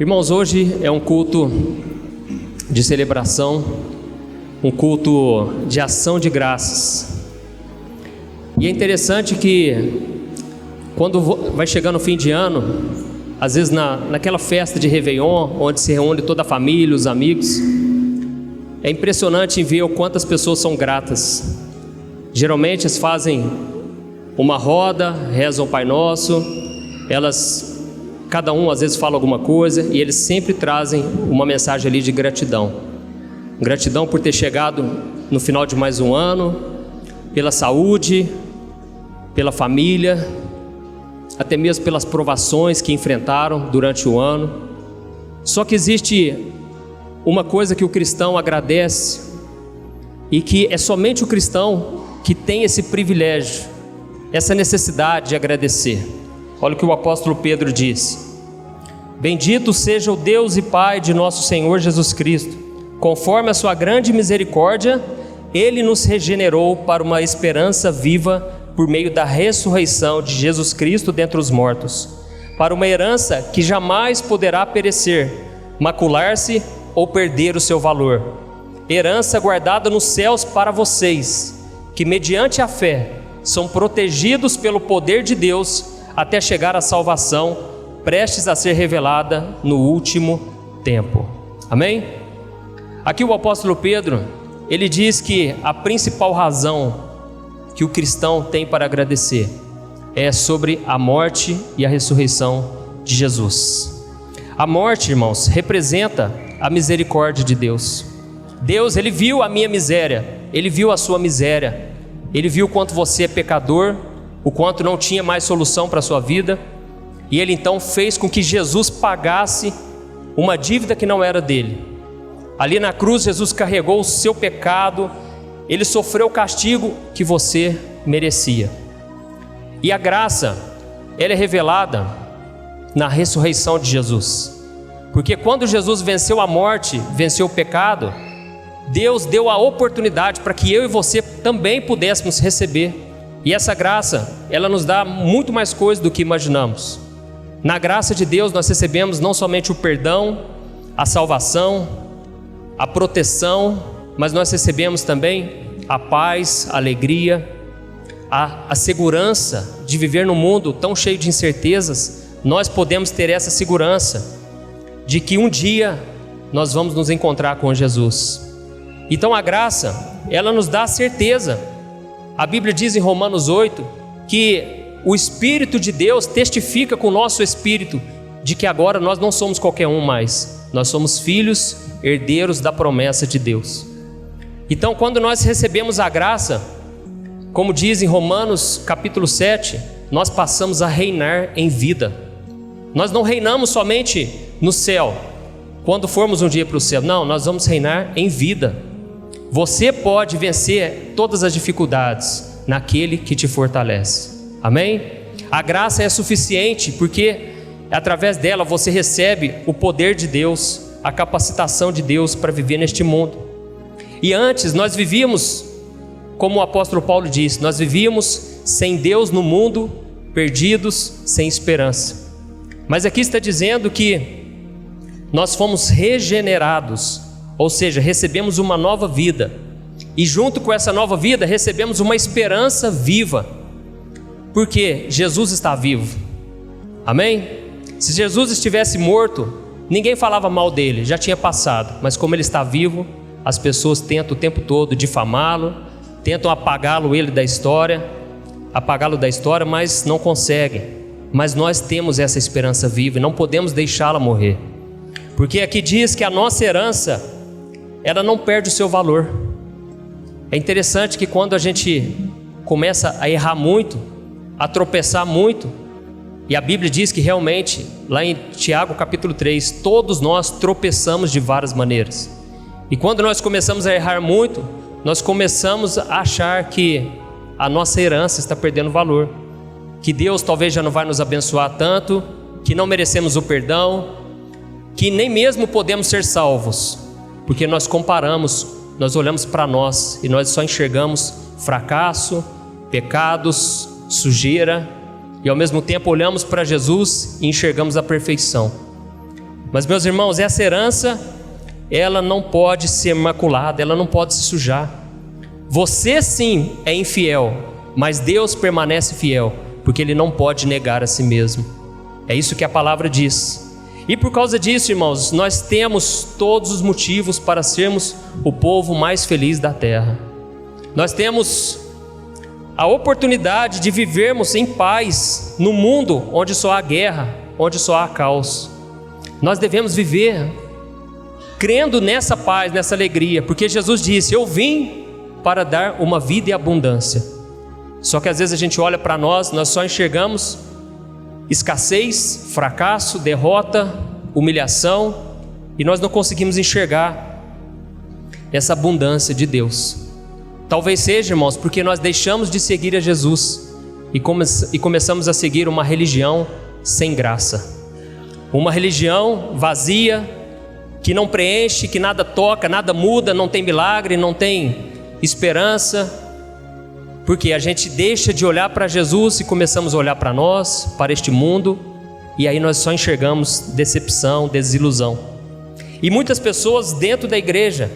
Irmãos, hoje é um culto de celebração, um culto de ação de graças. E é interessante que quando vai chegando o fim de ano, às vezes naquela festa de Réveillon, onde se reúne toda a família, os amigos, é impressionante ver o quanto as pessoas são gratas. Geralmente eles fazem uma roda, rezam o Pai Nosso, cada um às vezes fala alguma coisa e eles sempre trazem uma mensagem ali de gratidão. Gratidão por ter chegado no final de mais um ano, pela saúde, pela família, até mesmo pelas provações que enfrentaram durante o ano. Só que existe uma coisa que o cristão agradece e que é somente o cristão que tem esse privilégio, essa necessidade de agradecer. Olha o que o apóstolo Pedro diz: bendito seja o Deus e Pai de nosso Senhor Jesus Cristo, conforme a sua grande misericórdia, Ele nos regenerou para uma esperança viva por meio da ressurreição de Jesus Cristo dentre os mortos, para uma herança que jamais poderá perecer, macular-se ou perder o seu valor, herança guardada nos céus para vocês, que mediante a fé são protegidos pelo poder de Deus até chegar à salvação, prestes a ser revelada no último tempo. Amém? Aqui o apóstolo Pedro, ele diz que a principal razão que o cristão tem para agradecer é sobre a morte e a ressurreição de Jesus. A morte, irmãos, representa a misericórdia de Deus. Deus, Ele viu a minha miséria, Ele viu a sua miséria, Ele viu o quanto você é pecador, o quanto não tinha mais solução para a sua vida, e Ele então fez com que Jesus pagasse uma dívida que não era dele. Ali na cruz, Jesus carregou o seu pecado, Ele sofreu o castigo que você merecia. E a graça, ela é revelada na ressurreição de Jesus, porque quando Jesus venceu a morte, venceu o pecado, Deus deu a oportunidade para que eu e você também pudéssemos receber. E essa graça, ela nos dá muito mais coisa do que imaginamos. Na graça de Deus nós recebemos não somente o perdão, a salvação, a proteção, mas nós recebemos também a paz, a alegria, a segurança de viver num mundo tão cheio de incertezas. Nós podemos ter essa segurança de que um dia nós vamos nos encontrar com Jesus. Então a graça, ela nos dá a certeza. A Bíblia diz em Romanos 8 que o Espírito de Deus testifica com o nosso espírito de que agora nós não somos qualquer um mais, nós somos filhos, herdeiros da promessa de Deus. Então quando nós recebemos a graça, como diz em Romanos capítulo 7, nós passamos a reinar em vida. Nós não reinamos somente no céu, quando formos um dia para o céu, não, nós vamos reinar em vida. Você pode vencer todas as dificuldades naquele que te fortalece. Amém? A graça é suficiente porque através dela você recebe o poder de Deus, a capacitação de Deus para viver neste mundo. E antes nós vivíamos, como o apóstolo Paulo disse, nós vivíamos sem Deus no mundo, perdidos, sem esperança. Mas aqui está dizendo que nós fomos regenerados, ou seja, recebemos uma nova vida, e junto com essa nova vida recebemos uma esperança viva, porque Jesus está vivo. Amém? Se Jesus estivesse morto, ninguém falava mal dele, já tinha passado, mas como ele está vivo, as pessoas tentam o tempo todo difamá-lo, tentam apagá-lo da história, mas não conseguem. Mas nós temos essa esperança viva e não podemos deixá-la morrer, porque aqui diz que a nossa herança, ela não perde o seu valor. É interessante que quando a gente começa a errar muito, a tropeçar muito, e a Bíblia diz que realmente, lá em Tiago capítulo 3, todos nós tropeçamos de várias maneiras. E quando nós começamos a errar muito, nós começamos a achar que a nossa herança está perdendo valor, que Deus talvez já não vai nos abençoar tanto, que não merecemos o perdão, que nem mesmo podemos ser salvos, porque nós comparamos, nós olhamos para nós e nós só enxergamos fracasso, pecados, sujeira, e ao mesmo tempo olhamos para Jesus e enxergamos a perfeição. Mas, meus irmãos, essa herança, ela não pode ser maculada, ela não pode se sujar. Você sim é infiel, mas Deus permanece fiel, porque Ele não pode negar a si mesmo. É isso que a palavra diz. E por causa disso, irmãos, nós temos todos os motivos para sermos o povo mais feliz da terra. Nós temos a oportunidade de vivermos em paz no mundo onde só há guerra, onde só há caos. Nós devemos viver crendo nessa paz, nessa alegria, porque Jesus disse: eu vim para dar uma vida em abundância. Só que às vezes a gente olha para nós só enxergamos escassez, fracasso, derrota, humilhação, e nós não conseguimos enxergar essa abundância de Deus. Talvez seja, irmãos, porque nós deixamos de seguir a Jesus e começamos a seguir uma religião sem graça, uma religião vazia, que não preenche, que nada toca, nada muda, não tem milagre, não tem esperança, porque a gente deixa de olhar para Jesus e começamos a olhar para nós, para este mundo, e aí nós só enxergamos decepção, desilusão. E muitas pessoas dentro da igreja,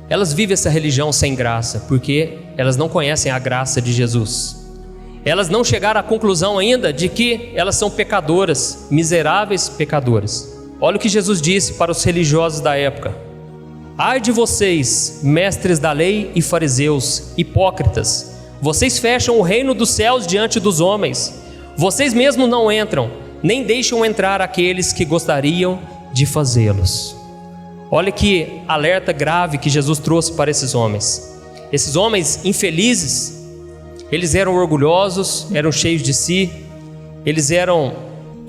elas vivem essa religião sem graça, porque elas não conhecem a graça de Jesus. Elas não chegaram à conclusão ainda de que elas são pecadoras, miseráveis pecadoras. Olha o que Jesus disse para os religiosos da época: ai de vocês, mestres da lei e fariseus, hipócritas, vocês fecham o reino dos céus diante dos homens, vocês mesmos não entram, nem deixam entrar aqueles que gostariam de fazê-los. Olha que alerta grave que Jesus trouxe para esses homens. Esses homens infelizes, eles eram orgulhosos, eram cheios de si, eles eram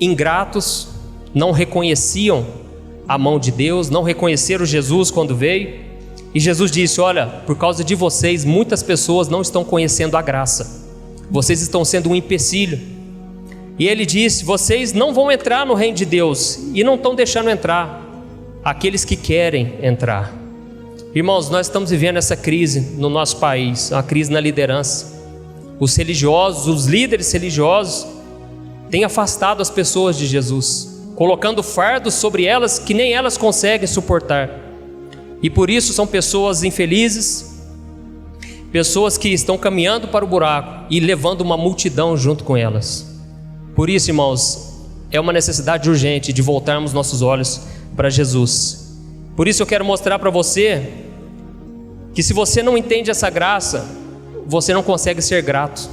ingratos, não reconheciam a mão de Deus, não reconheceram Jesus quando veio. E Jesus disse: olha, por causa de vocês, muitas pessoas não estão conhecendo a graça, vocês estão sendo um empecilho. E ele disse: vocês não vão entrar no reino de Deus, e não estão deixando entrar aqueles que querem entrar. Irmãos, nós estamos vivendo essa crise no nosso país, uma crise na liderança. Os religiosos, os líderes religiosos têm afastado as pessoas de Jesus, colocando fardos sobre elas que nem elas conseguem suportar. E por isso são pessoas infelizes, pessoas que estão caminhando para o buraco e levando uma multidão junto com elas. Por isso, irmãos, é uma necessidade urgente de voltarmos nossos olhos para Jesus. Por isso eu quero mostrar para você que se você não entende essa graça, você não consegue ser grato.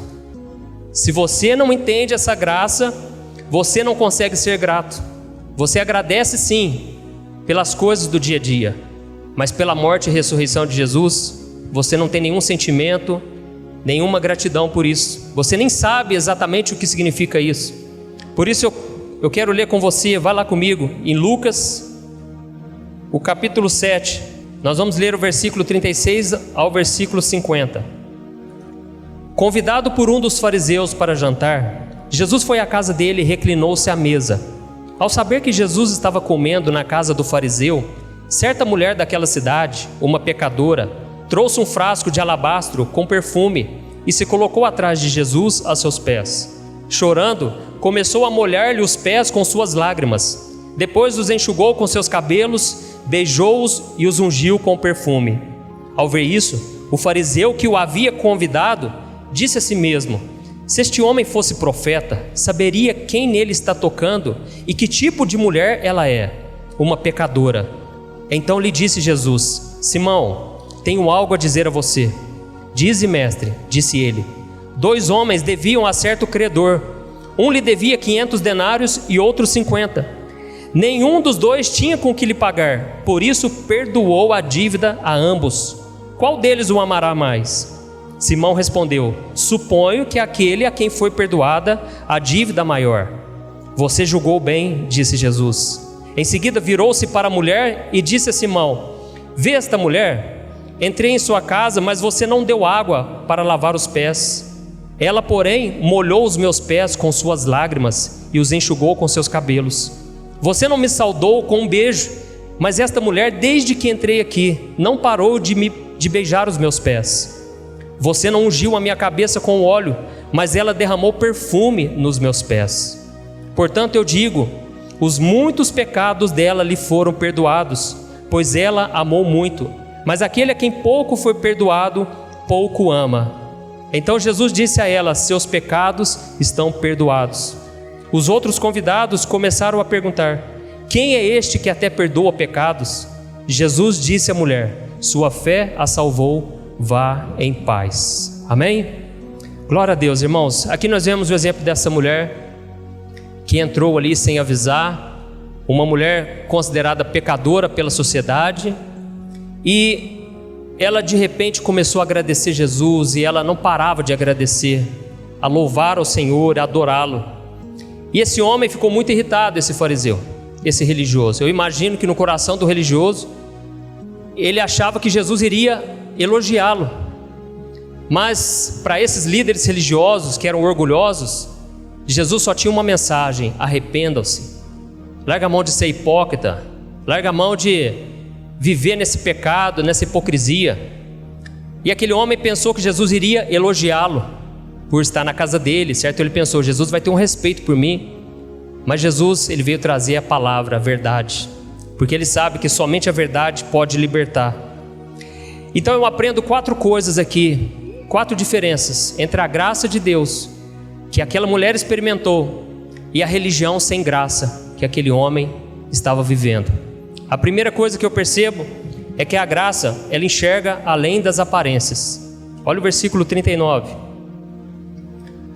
Se você não entende essa graça, você não consegue ser grato. Você agradece sim pelas coisas do dia a dia, mas pela morte e ressurreição de Jesus, você não tem nenhum sentimento, nenhuma gratidão por isso. Você nem sabe exatamente o que significa isso. Por isso eu quero ler com você, vai lá comigo, em Lucas, o capítulo 7. Nós vamos ler o versículo 36 ao versículo 50. Convidado por um dos fariseus para jantar, Jesus foi à casa dele e reclinou-se à mesa. Ao saber que Jesus estava comendo na casa do fariseu, certa mulher daquela cidade, uma pecadora, trouxe um frasco de alabastro com perfume e se colocou atrás de Jesus a seus pés. Chorando, começou a molhar-lhe os pés com suas lágrimas. Depois os enxugou com seus cabelos, beijou-os e os ungiu com perfume. Ao ver isso, o fariseu que o havia convidado disse a si mesmo: se este homem fosse profeta, saberia quem nele está tocando e que tipo de mulher ela é, uma pecadora. Então lhe disse Jesus: Simão, tenho algo a dizer a você. Dize, mestre, disse ele. 2 homens deviam a certo credor. Um lhe devia 500 denários e outro 50. Nenhum dos dois tinha com que lhe pagar, por isso perdoou a dívida a ambos. Qual deles o amará mais? Simão respondeu: suponho que aquele a quem foi perdoada a dívida maior. Você julgou bem, disse Jesus. Em seguida virou-se para a mulher e disse a Simão: vê esta mulher? Entrei em sua casa, mas você não deu água para lavar os pés. Ela, porém, molhou os meus pés com suas lágrimas e os enxugou com seus cabelos. Você não me saudou com um beijo, mas esta mulher, desde que entrei aqui, não parou de beijar os meus pés. Você não ungiu a minha cabeça com óleo, mas ela derramou perfume nos meus pés. Portanto eu digo, os muitos pecados dela lhe foram perdoados, pois ela amou muito. Mas aquele a quem pouco foi perdoado, pouco ama. Então Jesus disse a ela: seus pecados estão perdoados. Os outros convidados começaram a perguntar: quem é este que até perdoa pecados? Jesus disse à mulher: sua fé a salvou, vá em paz. Amém? Glória a Deus, irmãos. Aqui nós vemos o exemplo dessa mulher que entrou ali sem avisar, uma mulher considerada pecadora pela sociedade, e ela de repente começou a agradecer Jesus, e ela não parava de agradecer, a louvar ao Senhor, a adorá-lo. E esse homem ficou muito irritado, esse fariseu, esse religioso. Eu imagino que no coração do religioso, ele achava que Jesus iria elogiá-lo. Mas para esses líderes religiosos que eram orgulhosos, Jesus só tinha uma mensagem: arrependam-se. Larga a mão de ser hipócrita, larga a mão de viver nesse pecado, nessa hipocrisia. E aquele homem pensou que Jesus iria elogiá-lo por estar na casa dele, certo? Ele pensou: Jesus vai ter um respeito por mim. Mas Jesus, ele veio trazer a palavra, a verdade, porque ele sabe que somente a verdade pode libertar. Então eu aprendo 4 coisas aqui, 4 diferenças entre a graça de Deus que aquela mulher experimentou e a religião sem graça que aquele homem estava vivendo. A primeira coisa que eu percebo é que a graça, ela enxerga além das aparências. Olha o versículo 39.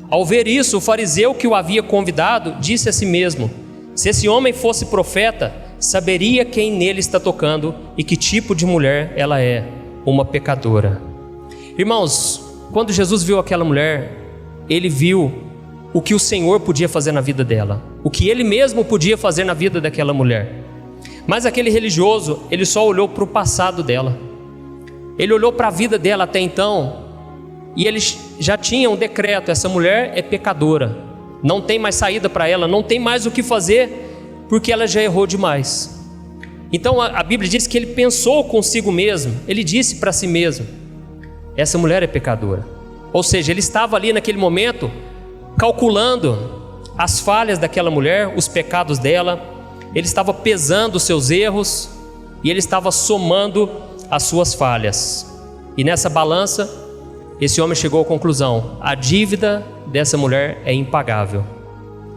Ao ver isso, o fariseu que o havia convidado disse a si mesmo: se esse homem fosse profeta, saberia quem nele está tocando e que tipo de mulher ela é, uma pecadora. Irmãos, quando Jesus viu aquela mulher, ele viu o que o Senhor podia fazer na vida dela, o que ele mesmo podia fazer na vida daquela mulher. Mas aquele religioso, ele só olhou para o passado dela, ele olhou para a vida dela até então, e ele já tinha um decreto: essa mulher é pecadora, não tem mais saída para ela, não tem mais o que fazer, porque ela já errou demais. Então a Bíblia diz que ele pensou consigo mesmo, ele disse para si mesmo: essa mulher é pecadora. Ou seja, ele estava ali naquele momento calculando as falhas daquela mulher, os pecados dela, ele estava pesando os seus erros e ele estava somando as suas falhas. E nessa balança, esse homem chegou à conclusão: a dívida dessa mulher é impagável.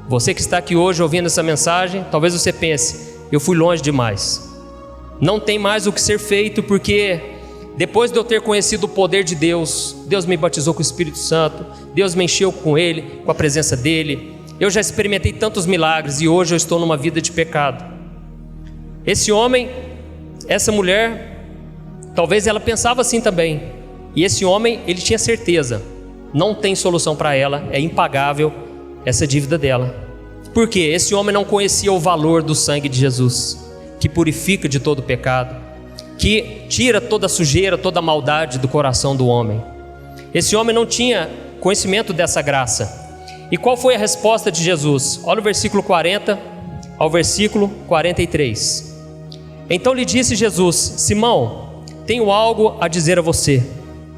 Você que está aqui hoje ouvindo essa mensagem, talvez você pense: eu fui longe demais, não tem mais o que ser feito, porque depois de eu ter conhecido o poder de Deus, Deus me batizou com o Espírito Santo, Deus me encheu com Ele, com a presença dEle, eu já experimentei tantos milagres e hoje eu estou numa vida de pecado. Esse homem, essa mulher, talvez ela pensava assim também. E esse homem, ele tinha certeza: não tem solução para ela, é impagável essa dívida dela. Por quê? Esse homem não conhecia o valor do sangue de Jesus, que purifica de todo pecado, que tira toda a sujeira, toda a maldade do coração do homem. Esse homem não tinha conhecimento dessa graça. E qual foi a resposta de Jesus? Olha o versículo 40 ao versículo 43. Então lhe disse Jesus: Simão, tenho algo a dizer a você.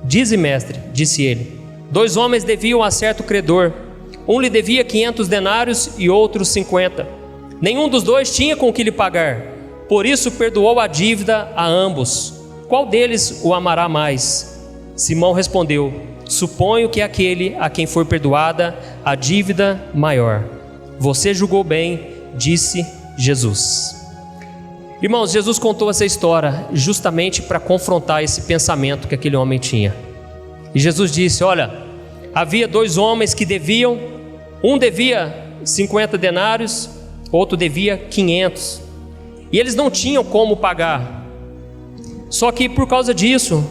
Dize, mestre, disse ele. 2 homens deviam a certo credor. Um lhe devia 500 denários e outro 50. Nenhum dos dois tinha com que lhe pagar. Por isso perdoou a dívida a ambos. Qual deles o amará mais? Simão respondeu: suponho que é aquele a quem foi perdoada a dívida maior. Você julgou bem, disse Jesus. Irmãos, Jesus contou essa história justamente para confrontar esse pensamento que aquele homem tinha. E Jesus disse: olha, havia 2 homens que deviam, um devia 50 denários, outro devia 500. E eles não tinham como pagar. Só que por causa disso,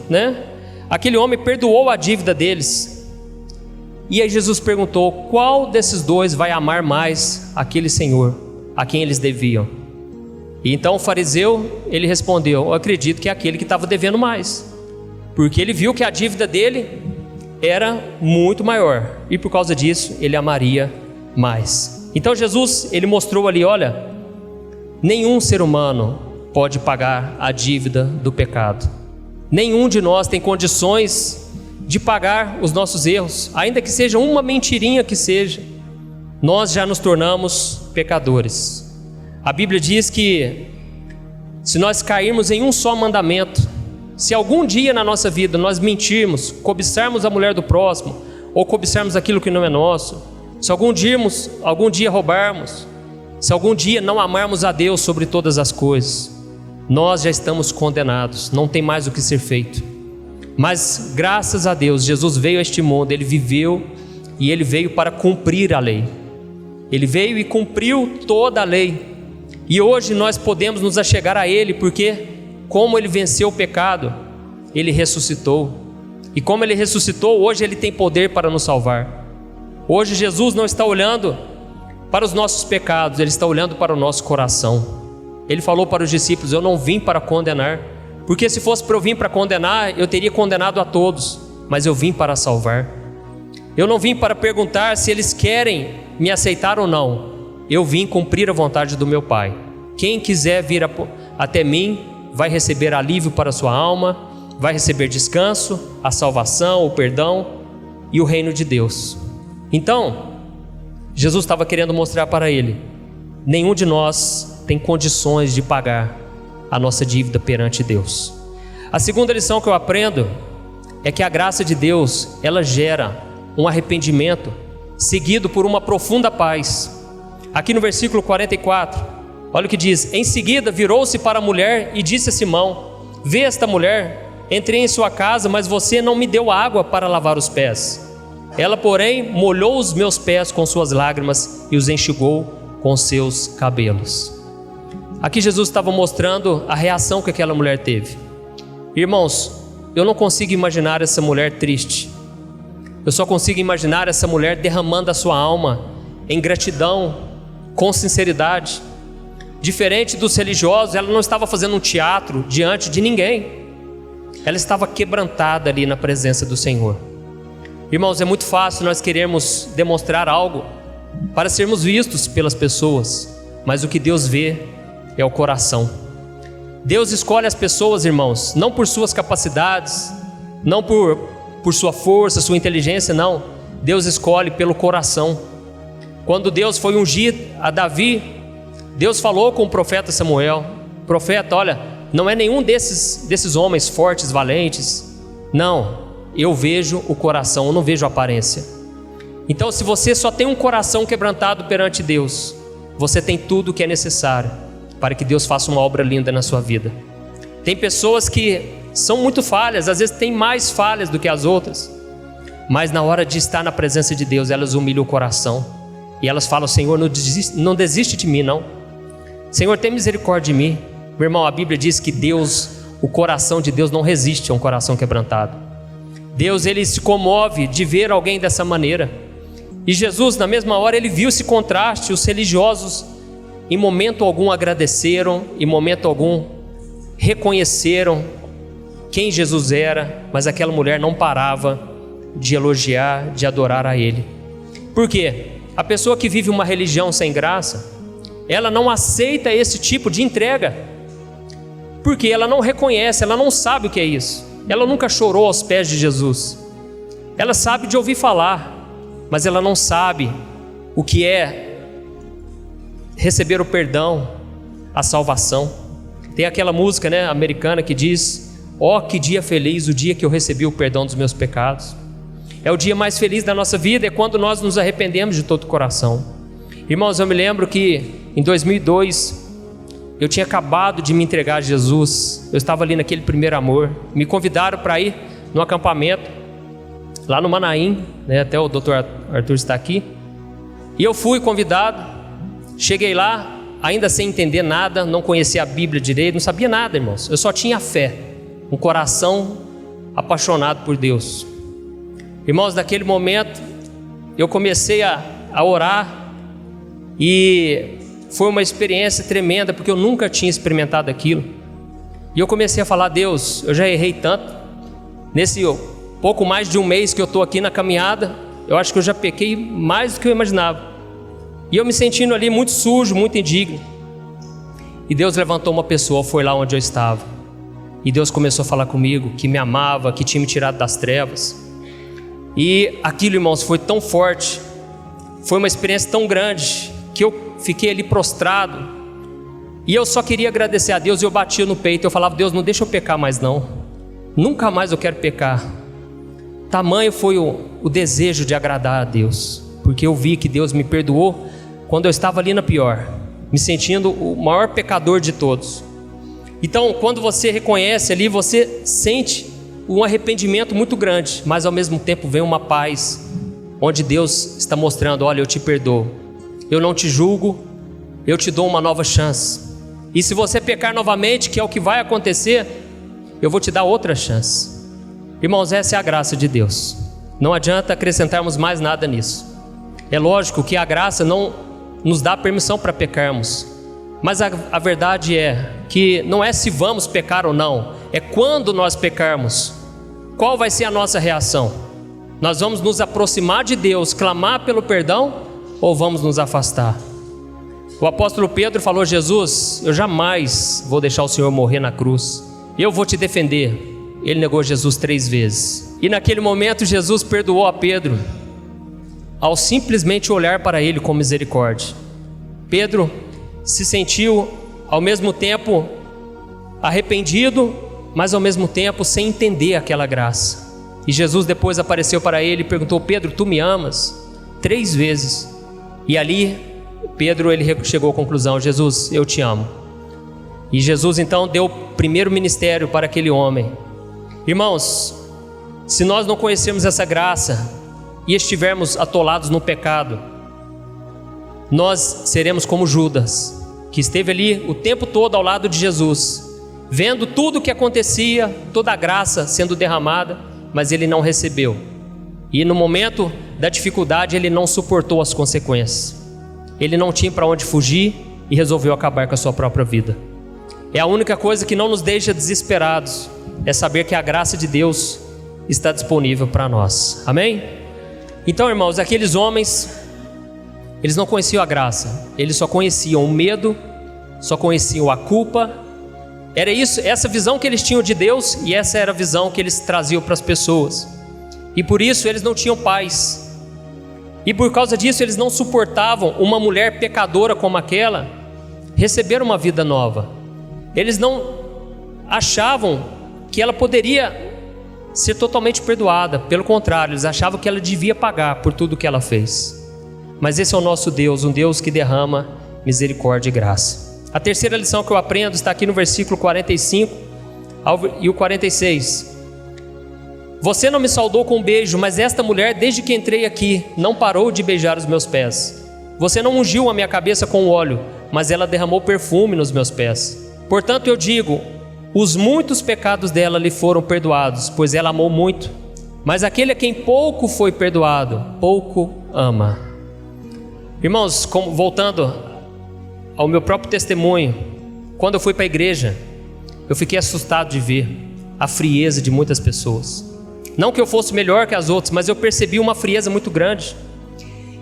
aquele homem perdoou a dívida deles. E aí Jesus perguntou: qual desses 2 vai amar mais aquele senhor a quem eles deviam? E então o fariseu, ele respondeu: eu acredito que é aquele que estava devendo mais, porque ele viu que a dívida dele era muito maior, e por causa disso ele amaria mais. Então Jesus, ele mostrou ali: olha, nenhum ser humano pode pagar a dívida do pecado. Nenhum de nós tem condições de pagar os nossos erros, ainda que seja uma mentirinha que seja. Nós já nos tornamos pecadores. A Bíblia diz que se nós cairmos em um só mandamento, se algum dia na nossa vida nós mentirmos, cobiçarmos a mulher do próximo, ou cobiçarmos aquilo que não é nosso, se algum dia roubarmos, se algum dia não amarmos a Deus sobre todas as coisas, nós já estamos condenados, não tem mais o que ser feito. Mas graças a Deus, Jesus veio a este mundo, Ele viveu e Ele veio para cumprir a lei. Ele veio e cumpriu toda a lei. E hoje nós podemos nos achegar a Ele, porque como Ele venceu o pecado, Ele ressuscitou. E como Ele ressuscitou, hoje Ele tem poder para nos salvar. Hoje Jesus não está olhando para os nossos pecados, Ele está olhando para o nosso coração. Ele falou para os discípulos: eu não vim para condenar, porque se fosse para eu vir para condenar, eu teria condenado a todos, mas eu vim para salvar. Eu não vim para perguntar se eles querem me aceitar ou não, eu vim cumprir a vontade do meu Pai. Quem quiser vir até mim, vai receber alívio para a sua alma, vai receber descanso, a salvação, o perdão e o reino de Deus. Então, Jesus estava querendo mostrar para ele: nenhum de nós tem condições de pagar a nossa dívida perante Deus. A segunda lição que eu aprendo é que a graça de Deus, ela gera um arrependimento seguido por uma profunda paz. Aqui no versículo 44, olha o que diz: em seguida virou-se para a mulher e disse a Simão: vê esta mulher, entrei em sua casa, mas você não me deu água para lavar os pés. Ela, porém, molhou os meus pés com suas lágrimas e os enxugou com seus cabelos. Aqui Jesus estava mostrando a reação que aquela mulher teve. Irmãos, eu não consigo imaginar essa mulher triste. Eu só consigo imaginar essa mulher derramando a sua alma em gratidão, com sinceridade. Diferente dos religiosos, ela não estava fazendo um teatro diante de ninguém. Ela estava quebrantada ali na presença do Senhor. Irmãos, é muito fácil nós querermos demonstrar algo para sermos vistos pelas pessoas, mas o que Deus vê é o coração. Deus escolhe as pessoas, irmãos, não por suas capacidades, não por sua força, sua inteligência, não. Deus escolhe pelo coração. Quando Deus foi ungir a Davi, Deus falou com o profeta Samuel: profeta, olha, não é nenhum desses homens fortes, valentes. Não, eu vejo o coração, eu não vejo a aparência. Então, se você só tem um coração quebrantado perante Deus, você tem tudo o que é necessário para que Deus faça uma obra linda na sua vida. Tem pessoas que são muito falhas, às vezes tem mais falhas do que as outras, mas na hora de estar na presença de Deus, elas humilham o coração e elas falam: Senhor, não desiste de mim, não. Senhor, tem misericórdia de mim. Meu irmão, a Bíblia diz que Deus, o coração de Deus não resiste a um coração quebrantado. Deus, Ele se comove de ver alguém dessa maneira. E Jesus, na mesma hora, Ele viu esse contraste. Os religiosos, em momento algum, agradeceram, em momento algum, reconheceram quem Jesus era, mas aquela mulher não parava de elogiar, de adorar a Ele. Por quê? A pessoa que vive uma religião sem graça, ela não aceita esse tipo de entrega, porque ela não reconhece, ela não sabe o que é isso. Ela nunca chorou aos pés de Jesus. Ela sabe de ouvir falar, mas ela não sabe o que é receber o perdão, a salvação. Tem aquela música, né, americana que diz: ó, que dia feliz o dia que eu recebi o perdão dos meus pecados. É o dia mais feliz da nossa vida, é quando nós nos arrependemos de todo o coração. Irmãos, eu me lembro que em 2002 eu tinha acabado de me entregar a Jesus. Eu estava ali naquele primeiro amor. Me convidaram para ir no acampamento lá no Manaim, né? Até o Dr. Arthur está aqui. E eu fui convidado. Cheguei lá ainda sem entender nada, não conhecia a Bíblia direito, não sabia nada, irmãos. Eu só tinha fé, um coração apaixonado por Deus. Irmãos, naquele momento eu comecei a orar, e foi uma experiência tremenda, porque eu nunca tinha experimentado aquilo. E eu comecei a falar: Deus, eu já errei tanto. Nesse pouco mais de um mês que eu estou aqui na caminhada, eu acho que eu já pequei mais do que eu imaginava. E eu me sentindo ali muito sujo, muito indigno. E Deus levantou uma pessoa, foi lá onde eu estava. E Deus começou a falar comigo, que me amava, que tinha me tirado das trevas. E aquilo, irmãos, foi tão forte, foi uma experiência tão grande, que eu fiquei ali prostrado, E eu só queria agradecer a Deus, e eu batia no peito, eu falava: Deus, não deixa eu pecar mais não, nunca mais eu quero pecar. Tamanho foi o desejo de agradar a Deus, porque eu vi que Deus me perdoou quando eu estava ali na pior, me sentindo o maior pecador de todos. Então, quando você reconhece ali, você sente um arrependimento muito grande, mas ao mesmo tempo vem uma paz, onde Deus está mostrando: olha, eu te perdoo, eu não te julgo, eu te dou uma nova chance. E se você pecar novamente, que é o que vai acontecer, eu vou te dar outra chance. Irmãos, essa é a graça de Deus. Não adianta acrescentarmos mais nada nisso. É lógico que a graça não nos dá permissão para pecarmos, mas a verdade é que não é se vamos pecar ou não, é quando nós pecarmos, qual vai ser a nossa reação? Nós vamos nos aproximar de Deus, clamar pelo perdão, ou vamos nos afastar? O apóstolo Pedro falou: Jesus, eu jamais vou deixar o Senhor morrer na cruz, eu vou te defender. Ele negou Jesus 3 vezes, e naquele momento Jesus perdoou a Pedro, ao simplesmente olhar para ele com misericórdia. Pedro se sentiu ao mesmo tempo arrependido, mas ao mesmo tempo sem entender aquela graça. E Jesus depois apareceu para ele e perguntou: Pedro, tu me amas? 3 vezes. E ali Pedro ele chegou à conclusão: Jesus, eu te amo. E Jesus então deu o primeiro ministério para aquele homem. Irmãos, se nós não conhecermos essa graça e estivermos atolados no pecado, nós seremos como Judas, que esteve ali o tempo todo ao lado de Jesus, vendo tudo o que acontecia, toda a graça sendo derramada, mas ele não recebeu. E no momento da dificuldade ele não suportou as consequências. Ele não tinha para onde fugir e resolveu acabar com a sua própria vida. É a única coisa que não nos deixa desesperados, é saber que a graça de Deus está disponível para nós. Amém? Então, irmãos, aqueles homens, eles não conheciam a graça, eles só conheciam o medo, só conheciam a culpa. Era isso, essa visão que eles tinham de Deus, e essa era a visão que eles traziam para as pessoas. E por isso eles não tinham paz. E por causa disso eles não suportavam uma mulher pecadora como aquela receber uma vida nova. Eles não achavam que ela poderia ser totalmente perdoada. Pelo contrário, eles achavam que ela devia pagar por tudo que ela fez. Mas esse é o nosso Deus, um Deus que derrama misericórdia e graça. A terceira lição que eu aprendo está aqui no versículo 45 e o 46. Você não me saudou com um beijo, mas esta mulher, desde que entrei aqui, não parou de beijar os meus pés. Você não ungiu a minha cabeça com óleo, mas ela derramou perfume nos meus pés. Portanto eu digo, os muitos pecados dela lhe foram perdoados, pois ela amou muito. Mas aquele a quem pouco foi perdoado, pouco ama. Irmãos, voltando ao meu próprio testemunho, quando eu fui para a igreja, eu fiquei assustado de ver a frieza de muitas pessoas. Não que eu fosse melhor que as outras, mas eu percebi uma frieza muito grande.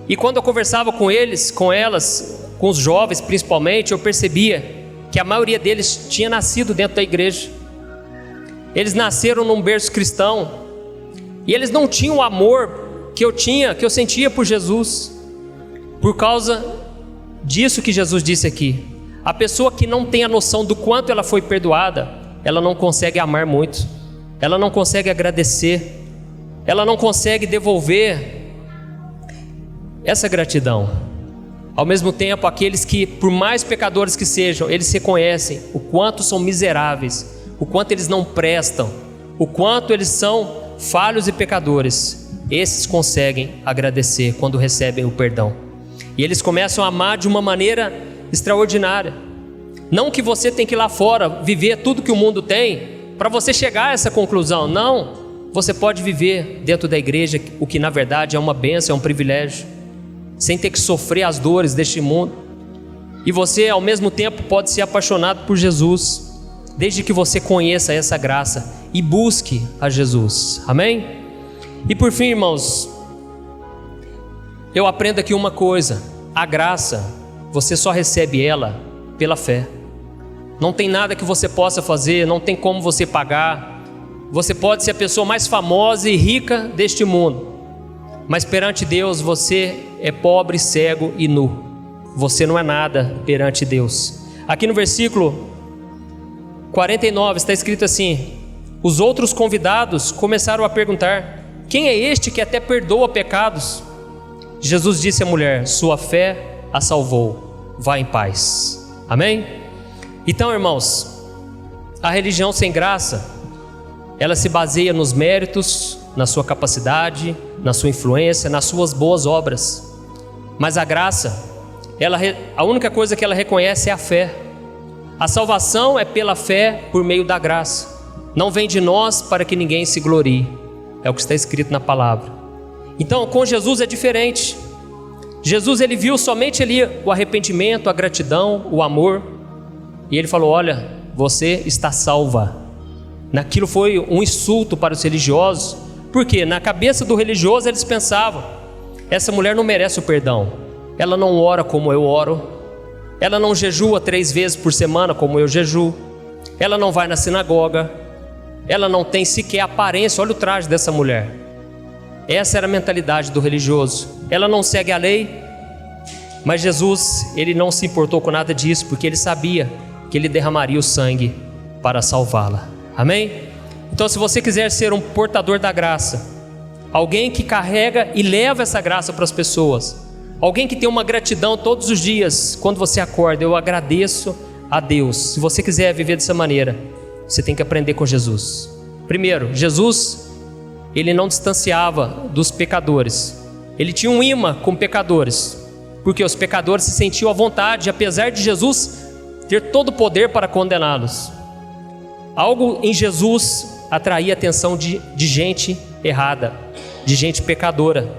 E quando eu conversava com eles, com elas, com os jovens principalmente, eu percebia que a maioria deles tinha nascido dentro da igreja. Eles nasceram num berço cristão, e eles não tinham o amor que eu tinha, que eu sentia por Jesus. Por causa disso que Jesus disse aqui, a pessoa que não tem a noção do quanto ela foi perdoada, ela não consegue amar muito, ela não consegue agradecer, ela não consegue devolver essa gratidão. Ao mesmo tempo, aqueles que, por mais pecadores que sejam, eles reconhecem o quanto são miseráveis, o quanto eles não prestam, o quanto eles são falhos e pecadores. Esses conseguem agradecer quando recebem o perdão. E eles começam a amar de uma maneira extraordinária. Não que você tem que ir lá fora viver tudo que o mundo tem para você chegar a essa conclusão. Não, você pode viver dentro da igreja o que na verdade é uma bênção, é um privilégio, sem ter que sofrer as dores deste mundo. E você ao mesmo tempo pode ser apaixonado por Jesus, desde que você conheça essa graça e busque a Jesus. Amém? E por fim, irmãos, eu aprendo aqui uma coisa: a graça, você só recebe ela pela fé. Não tem nada que você possa fazer, não tem como você pagar. Você pode ser a pessoa mais famosa e rica deste mundo, mas perante Deus você é pobre, cego e nu. Você não é nada perante Deus. Aqui no versículo 49 está escrito assim: os outros convidados começaram a perguntar: quem é este que até perdoa pecados? Jesus disse à mulher: sua fé a salvou, vá em paz. Amém? Então, irmãos, a religião sem graça, ela se baseia nos méritos, na sua capacidade, na sua influência, nas suas boas obras. Mas a graça, a única coisa que ela reconhece é a fé. A salvação é pela fé por meio da graça. Não vem de nós para que ninguém se glorie. É o que está escrito na palavra. Então, com Jesus é diferente. Jesus, ele viu somente ali o arrependimento, a gratidão, o amor. E ele falou: olha, você está salva. Naquilo foi um insulto para os religiosos. Porque na cabeça do religioso eles pensavam: essa mulher não merece o perdão. Ela não ora como eu oro. Ela não jejua 3 vezes por semana como eu jejuo. Ela não vai na sinagoga. Ela não tem sequer aparência. Olha o traje dessa mulher. Essa era a mentalidade do religioso. Ela não segue a lei. Mas Jesus, ele não se importou com nada disso, porque ele sabia que ele derramaria o sangue para salvá-la. Amém? Então, se você quiser ser um portador da graça, alguém que carrega e leva essa graça para as pessoas, alguém que tem uma gratidão todos os dias, quando você acorda: eu agradeço a Deus. Se você quiser viver dessa maneira, você tem que aprender com Jesus. Primeiro, Jesus, ele não distanciava dos pecadores. Ele tinha um imã com pecadores, porque os pecadores se sentiam à vontade, apesar de Jesus ter todo o poder para condená-los. Algo em Jesus atraía a atenção de gente errada, de gente pecadora.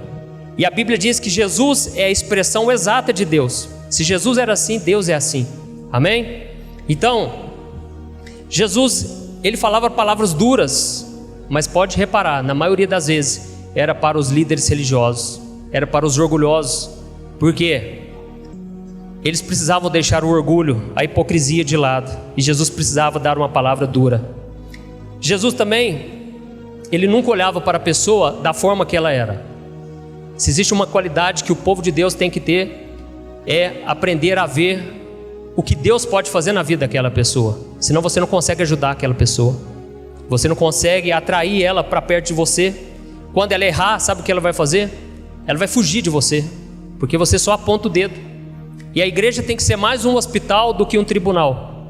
E a Bíblia diz que Jesus é a expressão exata de Deus. Se Jesus era assim, Deus é assim. Amém? Então, Jesus, ele falava palavras duras, mas pode reparar, na maioria das vezes, era para os líderes religiosos, era para os orgulhosos. Por quê? Eles precisavam deixar o orgulho, a hipocrisia de lado, e Jesus precisava dar uma palavra dura. Jesus também, ele nunca olhava para a pessoa da forma que ela era. Se existe uma qualidade que o povo de Deus tem que ter, é aprender a ver o que Deus pode fazer na vida daquela pessoa. Senão você não consegue ajudar aquela pessoa. Você não consegue atrair ela para perto de você. Quando ela errar, sabe o que ela vai fazer? Ela vai fugir de você, porque você só aponta o dedo. E a igreja tem que ser mais um hospital do que um tribunal.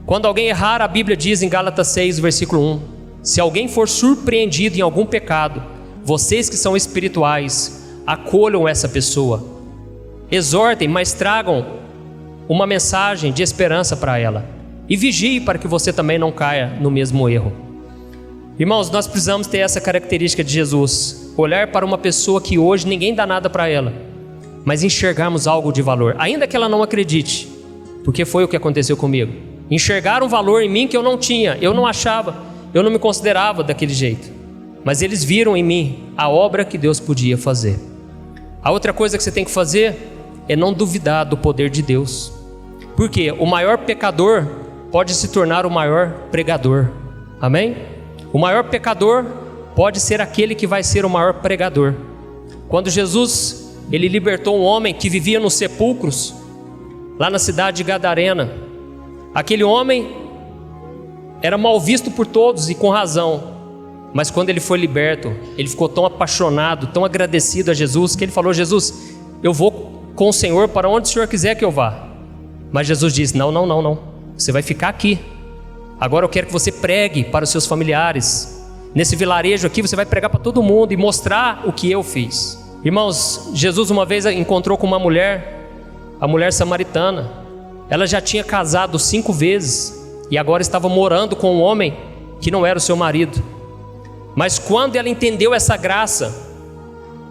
Quando alguém errar, a Bíblia diz em Gálatas 6, versículo 1: se alguém for surpreendido em algum pecado, vocês que são espirituais, acolham essa pessoa, exortem, mas tragam uma mensagem de esperança para ela, e vigie para que você também não caia no mesmo erro. Irmãos, nós precisamos ter essa característica de Jesus: olhar para uma pessoa que hoje ninguém dá nada para ela, mas enxergarmos algo de valor, ainda que ela não acredite, porque foi o que aconteceu comigo. Enxergaram um valor em mim que eu não tinha, eu não achava, eu não me considerava daquele jeito, mas eles viram em mim a obra que Deus podia fazer. A outra coisa que você tem que fazer é não duvidar do poder de Deus, porque o maior pecador pode se tornar o maior pregador. Amém? O maior pecador pode ser aquele que vai ser o maior pregador. Quando Jesus, ele libertou um homem que vivia nos sepulcros, lá na cidade de Gadarena, aquele homem era mal visto por todos e com razão, mas quando ele foi liberto, ele ficou tão apaixonado, tão agradecido a Jesus, que ele falou: Jesus, eu vou com o Senhor para onde o Senhor quiser que eu vá. Mas Jesus disse: não, você vai ficar aqui. Agora eu quero que você pregue para os seus familiares. Nesse vilarejo aqui você vai pregar para todo mundo e mostrar o que eu fiz. Irmãos, Jesus uma vez encontrou com uma mulher, a mulher samaritana. Ela já tinha casado 5 vezes e agora estava morando com um homem que não era o seu marido. Mas quando ela entendeu essa graça,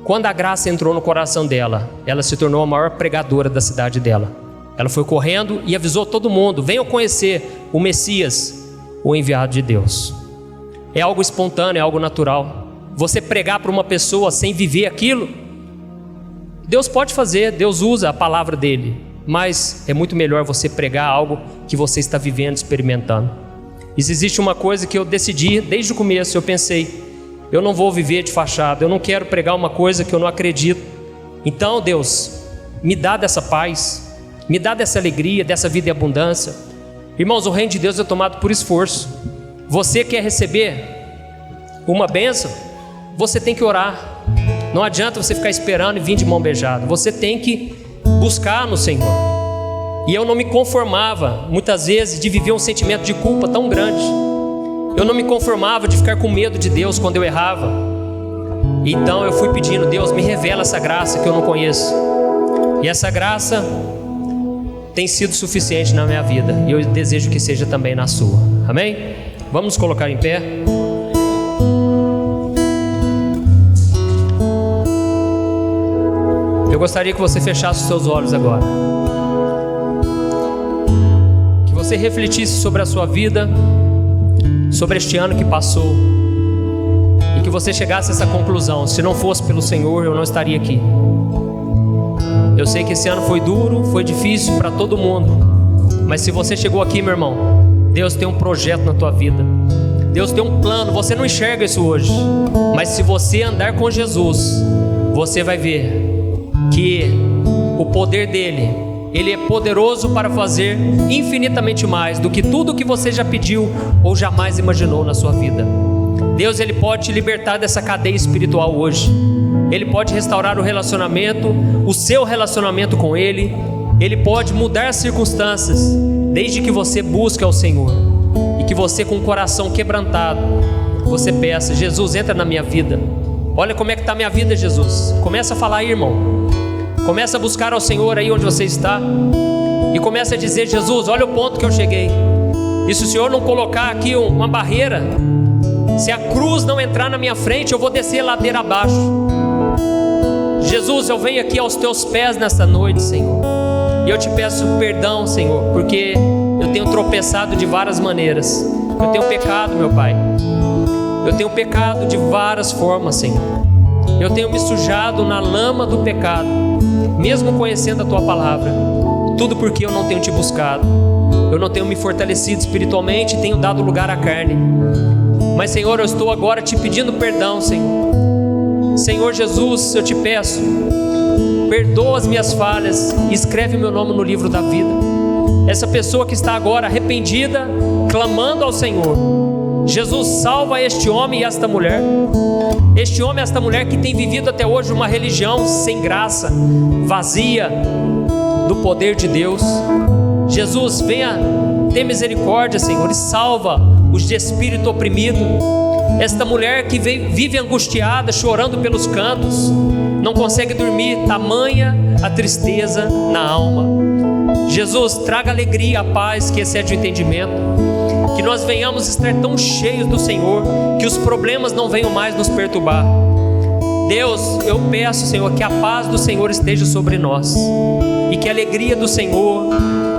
quando a graça entrou no coração dela, ela se tornou a maior pregadora da cidade dela. Ela foi correndo e avisou todo mundo: venham conhecer o Messias, o enviado de Deus. É algo espontâneo, é algo natural. Você pregar para uma pessoa sem viver aquilo, Deus pode fazer, Deus usa a palavra dele, mas é muito melhor você pregar algo que você está vivendo, experimentando. E se existe uma coisa que eu decidi desde o começo, eu pensei: eu não vou viver de fachada, eu não quero pregar uma coisa que eu não acredito. Então, Deus, me dá dessa paz, Me dá dessa alegria, dessa vida em abundância. Irmãos, o reino de Deus é tomado por esforço. Você quer receber uma bênção? Você tem que orar. Não adianta você ficar esperando e vir de mão beijada. Você tem que buscar no Senhor. E eu não me conformava, muitas vezes, de viver um sentimento de culpa tão grande. Eu não me conformava de ficar com medo de Deus quando eu errava. Então eu fui pedindo: Deus, me revela essa graça que eu não conheço. E essa graça tem sido suficiente na minha vida, e eu desejo que seja também na sua. Amém? Vamos nos colocar em pé. Eu gostaria que você fechasse os seus olhos agora, que você refletisse sobre a sua vida, sobre este ano que passou, e que você chegasse a essa conclusão: se não fosse pelo Senhor, eu não estaria aqui. Eu sei que esse ano foi duro, foi difícil para todo mundo, mas se você chegou aqui, meu irmão, Deus tem um projeto na tua vida. Deus tem um plano. Você não enxerga isso hoje, mas se você andar com Jesus, você vai ver que o poder dele, ele é poderoso para fazer infinitamente mais do que tudo que você já pediu ou jamais imaginou na sua vida. Deus, ele pode te libertar dessa cadeia espiritual hoje. Ele pode restaurar o relacionamento, o seu relacionamento com Ele. Ele pode mudar as circunstâncias, desde que você busque ao Senhor. E que você, com o coração quebrantado, você peça: Jesus, entra na minha vida. Olha como é que está a minha vida, Jesus. Começa a falar aí, irmão. Começa a buscar ao Senhor aí onde você está. E começa a dizer: Jesus, olha o ponto que eu cheguei. E se o Senhor não colocar aqui uma barreira, se a cruz não entrar na minha frente, eu vou descer ladeira abaixo. Jesus, eu venho aqui aos teus pés nessa noite, Senhor, e eu te peço perdão, Senhor, porque eu tenho tropeçado de várias maneiras. Eu tenho pecado, meu Pai. Eu tenho pecado de várias formas, Senhor. Eu tenho me sujado na lama do pecado, mesmo conhecendo a tua palavra. Tudo porque eu não tenho te buscado. Eu não tenho me fortalecido espiritualmente e tenho dado lugar à carne. Mas, Senhor, eu estou agora te pedindo perdão, Senhor. Senhor Jesus, eu te peço, perdoa as minhas falhas e escreve meu nome no livro da vida. Essa pessoa que está agora arrependida, clamando ao Senhor: Jesus, salva este homem e esta mulher. Este homem e esta mulher que tem vivido até hoje uma religião sem graça, vazia do poder de Deus. Jesus, venha ter misericórdia, Senhor, e salva os de espírito oprimido. Esta mulher que vive angustiada, chorando pelos cantos, não consegue dormir, tamanha a tristeza na alma. Jesus, traga alegria, a paz que excede o entendimento. Que nós venhamos estar tão cheios do Senhor, que os problemas não venham mais nos perturbar. Deus, eu peço, Senhor, que a paz do Senhor esteja sobre nós, e que a alegria do Senhor,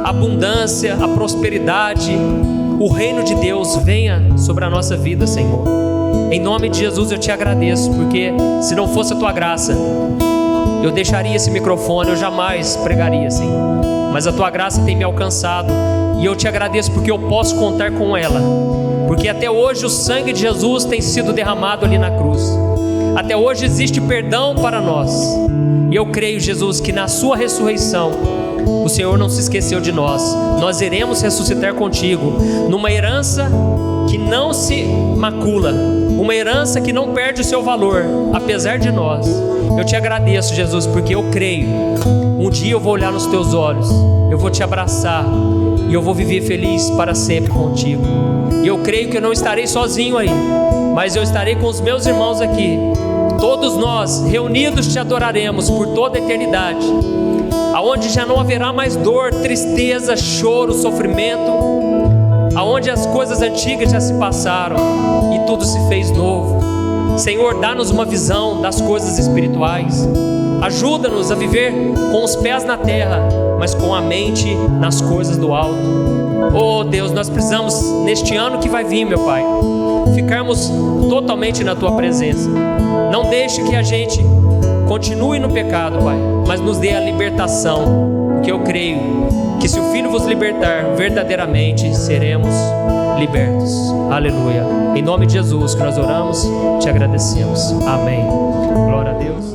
a abundância, a prosperidade, o reino de Deus venha sobre a nossa vida, Senhor. Em nome de Jesus eu te agradeço, porque se não fosse a tua graça, eu deixaria esse microfone, eu jamais pregaria, Senhor. Mas a tua graça tem me alcançado, e eu te agradeço porque eu posso contar com ela, porque até hoje o sangue de Jesus tem sido derramado ali na cruz. Até hoje existe perdão para nós, e eu creio, Jesus, que na sua ressurreição o Senhor não se esqueceu de nós. Nós iremos ressuscitar contigo numa herança que não se macula, uma herança que não perde o seu valor, apesar de nós. Eu te agradeço, Jesus, porque eu creio, um dia eu vou olhar nos teus olhos, eu vou te abraçar, e eu vou viver feliz para sempre contigo. E eu creio que eu não estarei sozinho aí, mas eu estarei com os meus irmãos aqui. Todos nós reunidos te adoraremos por toda a eternidade, aonde já não haverá mais dor, tristeza, choro, sofrimento, aonde as coisas antigas já se passaram e tudo se fez novo. Senhor, dá-nos uma visão das coisas espirituais. Ajuda-nos a viver com os pés na terra, mas com a mente nas coisas do alto. Oh Deus, nós precisamos, neste ano que vai vir, meu Pai, ficarmos totalmente na Tua presença. Não deixe que a gente continue no pecado, Pai, mas nos dê a libertação, porque eu creio que se o Filho vos libertar, verdadeiramente seremos libertos. Aleluia. Em nome de Jesus que nós oramos, te agradecemos. Amém. Glória a Deus.